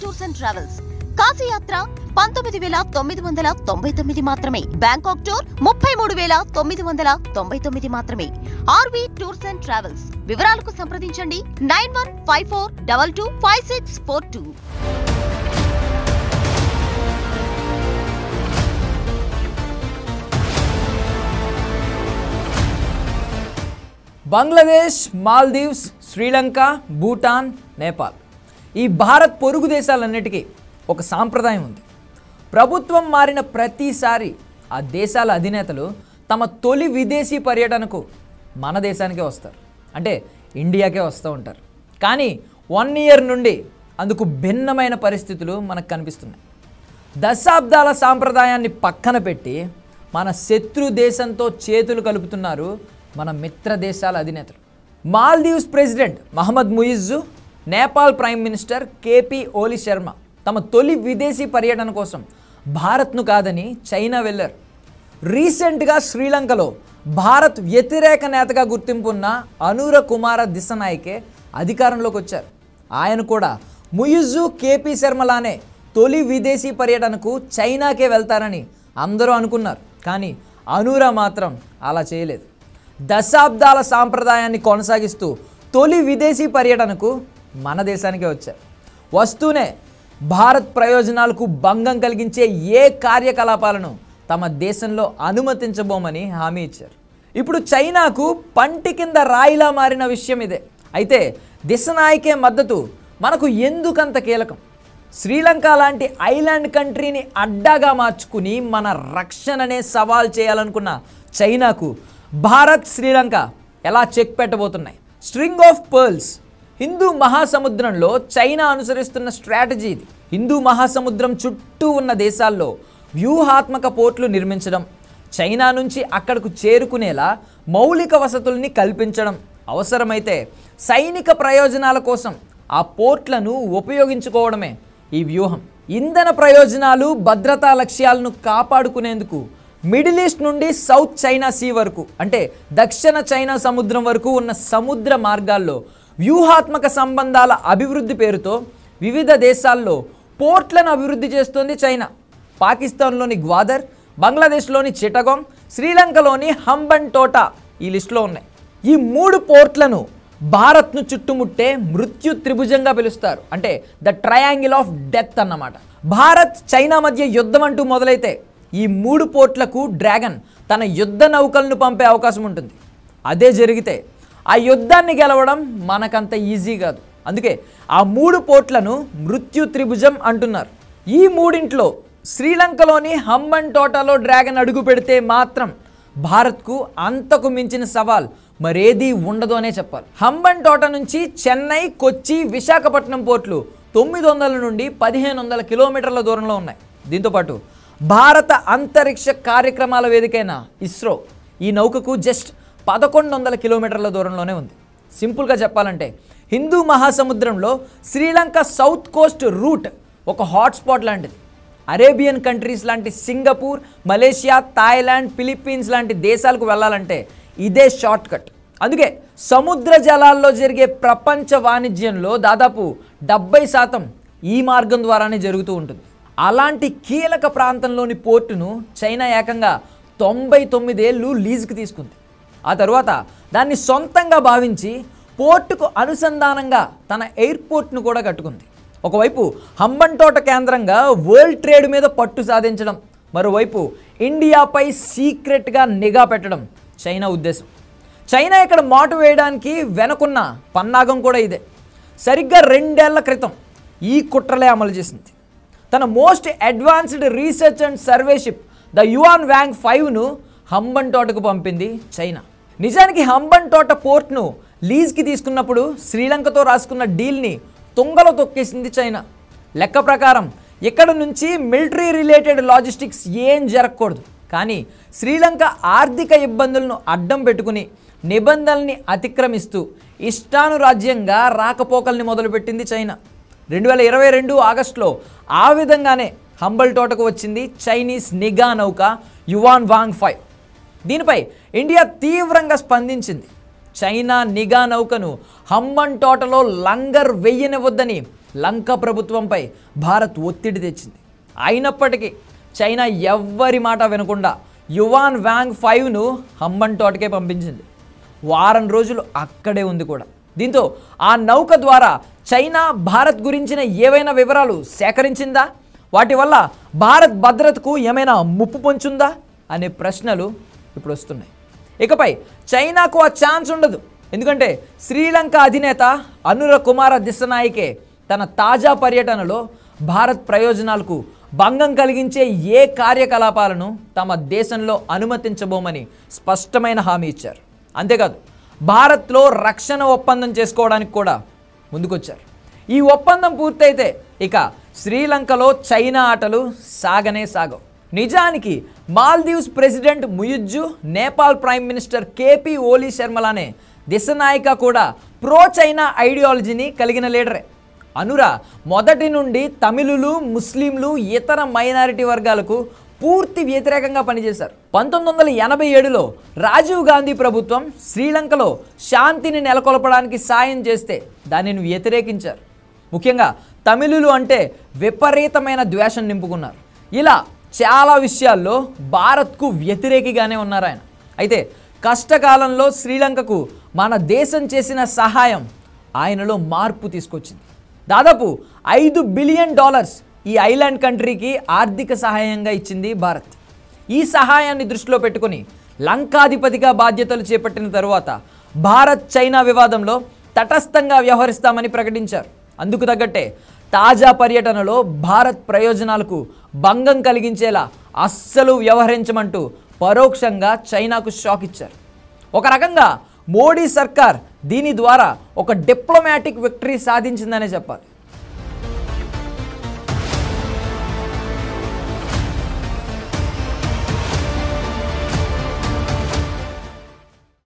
Tours and travels. కాశీయాత్ర 19,999 మాత్రమే. Bangkok tour 33,999 మాత్రమే. RV tours and travels. వివరాలకు సంప్రదించండి 9154225642. బంగ్లాదేశ్, మాల్దీవ్స్, శ్రీలంక, భూటాన్, నేపాల్ ఈ భారత్ పొరుగు దేశాలన్నిటికీ ఒక సాంప్రదాయం ఉంది. ప్రభుత్వం మారిన ప్రతిసారి ఆ దేశాల అధినేతలు తమ తొలి విదేశీ పర్యటనకు మన దేశానికే వస్తారు, అంటే ఇండియాకే వస్తూ ఉంటారు. కానీ 1 ఇయర్ నుండి అందుకు భిన్నమైన పరిస్థితులు మనకు కనిపిస్తున్నాయి. దశాబ్దాల సాంప్రదాయాన్ని పక్కన పెట్టి మన శత్రు దేశంతో చేతులు కలుపుతున్నారు మన మిత్ర దేశాల అధినేతలు. Maldives president Mohamed Muizzu, Nepal prime minister KP Oli Sharma తమ తొలి విదేశీ పర్యటన కోసం భారత్ను కాదని చైనా వెళ్ళారు. రీసెంట్గా శ్రీలంకలో భారత్ వ్యతిరేక నేతగా గుర్తింపు ఉన్న అనూర కుమార దిశనాయకే అధికారంలోకి వచ్చారు. ఆయన కూడా ముయిజ్జు, కేపీ శర్మలానే తొలి విదేశీ పర్యటనకు చైనాకే వెళ్తారని అందరూ అనుకున్నారు. కానీ అనూర మాత్రం అలా చేయలేదు. దశాబ్దాల సాంప్రదాయాన్ని కొనసాగిస్తూ తొలి విదేశీ పర్యటనకు మన దేశానికే వచ్చారు. వస్తూనే భారత్ ప్రయోజనాలకు భంగం కలిగించే ఏ కార్యకలాపాలను తమ దేశంలో అనుమతించబోమని హామీ ఇచ్చారు. ఇప్పుడు చైనాకు పంటి కింద రాయిలా మారిన విషయం ఇదే. అయితే దిశనాయకే మద్దతు మనకు ఎందుకంత కీలకం? శ్రీలంక లాంటి ఐలాండ్ కంట్రీని అడ్డాగా మార్చుకుని మన రక్షణనే సవాల్ చేయాలనుకున్న చైనాకు భారత్, శ్రీలంక ఎలా చెక్ పెట్టబోతున్నాయి? String of pearls. హిందూ మహాసముద్రంలో చైనా అనుసరిస్తున్న స్ట్రాటజీ ఇది. హిందూ మహాసముద్రం చుట్టూ ఉన్న దేశాల్లో వ్యూహాత్మక పోర్ట్లు నిర్మించడం, చైనా నుంచి అక్కడకు చేరుకునేలా మౌలిక వసతుల్ని కల్పించడం, అవసరమైతే సైనిక ప్రయోజనాల కోసం ఆ పోర్ట్లను ఉపయోగించుకోవడమే ఈ వ్యూహం. ఇంధన ప్రయోజనాలు, భద్రతా లక్ష్యాలను కాపాడుకునేందుకు మిడిల్ ఈస్ట్ నుండి సౌత్ చైనా సీ వరకు, అంటే దక్షిణ చైనా సముద్రం వరకు ఉన్న సముద్ర మార్గాల్లో వ్యూహాత్మక సంబంధాల అభివృద్ధి పేరుతో వివిధ దేశాల్లో పోర్ట్లను అభివృద్ధి చేస్తోంది చైనా. పాకిస్తాన్లోని గ్వాదర్, బంగ్లాదేశ్లోని చిటగాంగ్, శ్రీలంకలోని హంబన్టోటా ఈ లిస్టులో ఉన్నాయి. ఈ 3 పోర్ట్లను భారత్ను చుట్టుముట్టే మృత్యు త్రిభుజంగా పిలుస్తారు, అంటే ద ట్రయాంగిల్ ఆఫ్ డెత్ అన్నమాట. భారత్, చైనా మధ్య యుద్ధం అంటూ మొదలైతే ఈ 3 పోర్ట్లకు డ్రాగన్ తన యుద్ధ నౌకలను పంపే అవకాశం ఉంటుంది. అదే జరిగితే ఆ యుద్ధాన్ని గెలవడం మనకంత ఈజీ కాదు. అందుకే ఆ 3 పోర్ట్లను మృత్యు త్రిభుజం అంటున్నారు. ఈ 3 శ్రీలంకలోని హంబన్టోటాలో డ్రాగన్ అడుగు పెడితే మాత్రం భారత్కు అంతకు మించిన సవాల్ మరేదీ ఉండదు అనే చెప్పాలి. హంబన్టోటా నుంచి చెన్నై, కొచ్చి, విశాఖపట్నం పోర్ట్లు 900 నుండి 1500 కిలోమీటర్ల దూరంలో ఉన్నాయి. దీంతోపాటు భారత అంతరిక్ష కార్యక్రమాల వేదికైన ఇస్రో ఈ నౌకకు జస్ట్ 1100 కిలోమీటర్ల దూరంలోనే ఉంది. సింపుల్గా చెప్పాలంటే హిందూ మహాసముద్రంలో శ్రీలంక సౌత్ కోస్ట్ రూట్ ఒక హాట్స్పాట్ లాంటిది. అరేబియన్ కంట్రీస్ లాంటి సింగపూర్, మలేషియా, థాయిలాండ్, ఫిలిప్పీన్స్ లాంటి దేశాలకు వెళ్ళాలంటే ఇదే షార్ట్ కట్. అందుకే సముద్ర జలాల్లో జరిగే ప్రపంచ వాణిజ్యంలో దాదాపు 70% ఈ మార్గం ద్వారానే జరుగుతూ ఉంటుంది. అలాంటి కీలక ప్రాంతంలోని పోర్టును చైనా ఏకంగా 99 ఏళ్ళు లీజుకి తీసుకుంది. ఆ తర్వాత దాన్ని సొంతంగా భావించి పోర్టుకు అనుసంధానంగా తన ఎయిర్పోర్ట్ను కూడా కట్టుకుంది. ఒకవైపు హంబన్టోట కేంద్రంగా వరల్డ్ ట్రేడ్ మీద పట్టు సాధించడం, మరోవైపు ఇండియాపై సీక్రెట్గా నిఘా పెట్టడం చైనా ఉద్దేశం. చైనా ఇక్కడ మాటు వేయడానికి వెనుకున్న పన్నాగం కూడా ఇదే. సరిగ్గా 2 ఏళ్ల క్రితం ఈ కుట్రలే అమలు చేసింది. తన most advanced research and survey ship the Yuan Wang 5ను హంబన్టోటకు పంపింది చైనా. నిజానికి హంబన్టోట పోర్ట్ను లీజ్కి తీసుకున్నప్పుడు శ్రీలంకతో రాసుకున్న డీల్ని తుంగలో తొక్కేసింది చైనా. లెక్క ప్రకారం ఇక్కడ నుంచి మిలిటరీ రిలేటెడ్ లాజిస్టిక్స్ ఏం జరగకూడదు. కానీ శ్రీలంక ఆర్థిక ఇబ్బందులను అడ్డం పెట్టుకుని నిబంధనల్ని అతిక్రమిస్తూ ఇష్టానురాజ్యంగా రాకపోకల్ని మొదలుపెట్టింది చైనా. 2022 ఆగస్టులో ఆ విధంగానే హంబన్టోటకు వచ్చింది చైనీస్ నిఘా నౌక యువాన్ వాంగ్ 5. దీనిపై ఇండియా తీవ్రంగా స్పందించింది. చైనా నిఘా నౌకను హంబన్టోటలో లంగర్ వెయ్యనివ్వద్దని లంక ప్రభుత్వంపై భారత్ ఒత్తిడి తెచ్చింది. అయినప్పటికీ చైనా ఎవ్వరి మాట వినకుండా యువాన్ వాంగ్ 5ను హంబన్ తోటకే పంపించింది. వారం రోజులు అక్కడే ఉంది కూడా. దీంతో ఆ నౌక ద్వారా చైనా భారత్ గురించిన ఏవైనా వివరాలు సేకరించిందా, వాటి వల్ల భారత్ భద్రతకు ఏమైనా ముప్పు పొంచుందా అనే ప్రశ్నలు ఇప్పుడు వస్తున్నాయి. ఇకపై చైనాకు ఆ ఛాన్స్ ఉండదు. ఎందుకంటే శ్రీలంక అధినేత అనుర కుమార దిశనాయకే తన తాజా పర్యటనలో భారత్ ప్రయోజనాలకు భంగం కలిగించే ఏ కార్యకలాపాలను తమ దేశంలో అనుమతించబోమని స్పష్టమైన హామీ ఇచ్చారు. అంతేకాదు భారత్లో రక్షణ ఒప్పందం చేసుకోవడానికి కూడా ముందుకొచ్చారు. ఈ ఒప్పందం పూర్తయితే ఇక శ్రీలంకలో చైనా ఆటలు సాగనే సాగవు. నిజానికి Maldives president Muizzu, Nepal prime minister KP Oli శర్మలానే దిశనాయక కూడా ప్రో చైనా ఐడియాలజీని కలిగిన లీడరే. అనుర మొదటి నుండి తమిళులు, ముస్లింలు, ఇతర మైనారిటీ వర్గాలకు పూర్తి వ్యతిరేకంగా పనిచేశారు. 1987లో రాజీవ్ గాంధీ ప్రభుత్వం శ్రీలంకలో శాంతిని నెలకొల్పడానికి సాయం చేస్తే దానిని వ్యతిరేకించారు. ముఖ్యంగా తమిళులు అంటే విపరీతమైన ద్వేషం నింపుకున్నారు. ఇలా చాలా విషయాల్లో భారత్కు వ్యతిరేకిగానే ఉన్నారు ఆయన. అయితే కష్టకాలంలో శ్రీలంకకు మన దేశం చేసిన సహాయం ఆయనలో మార్పు తీసుకొచ్చింది. దాదాపు $5 బిలియన్ ఈ ఐలాండ్ కంట్రీకి ఆర్థిక సహాయంగా ఇచ్చింది భారత్. ఈ సహాయాన్ని దృష్టిలో పెట్టుకుని లంకాధిపతిగా బాధ్యతలు చేపట్టిన తరువాత భారత్ చైనా వివాదంలో తటస్థంగా వ్యవహరిస్తామని ప్రకటించారు. అందుకు తగ్గట్టే తాజా పర్యటనలో భారత్ ప్రయోజనాలకు భంగం కలిగించేలా అస్సలు వ్యవహరించమంటూ పరోక్షంగా చైనాకు షాక్ ఇచ్చారు. ఒక రకంగా మోడీ సర్కార్ దీని ద్వారా ఒక డిప్లొమాటిక్ విక్టరీ సాధించిందనే చెప్పాలి.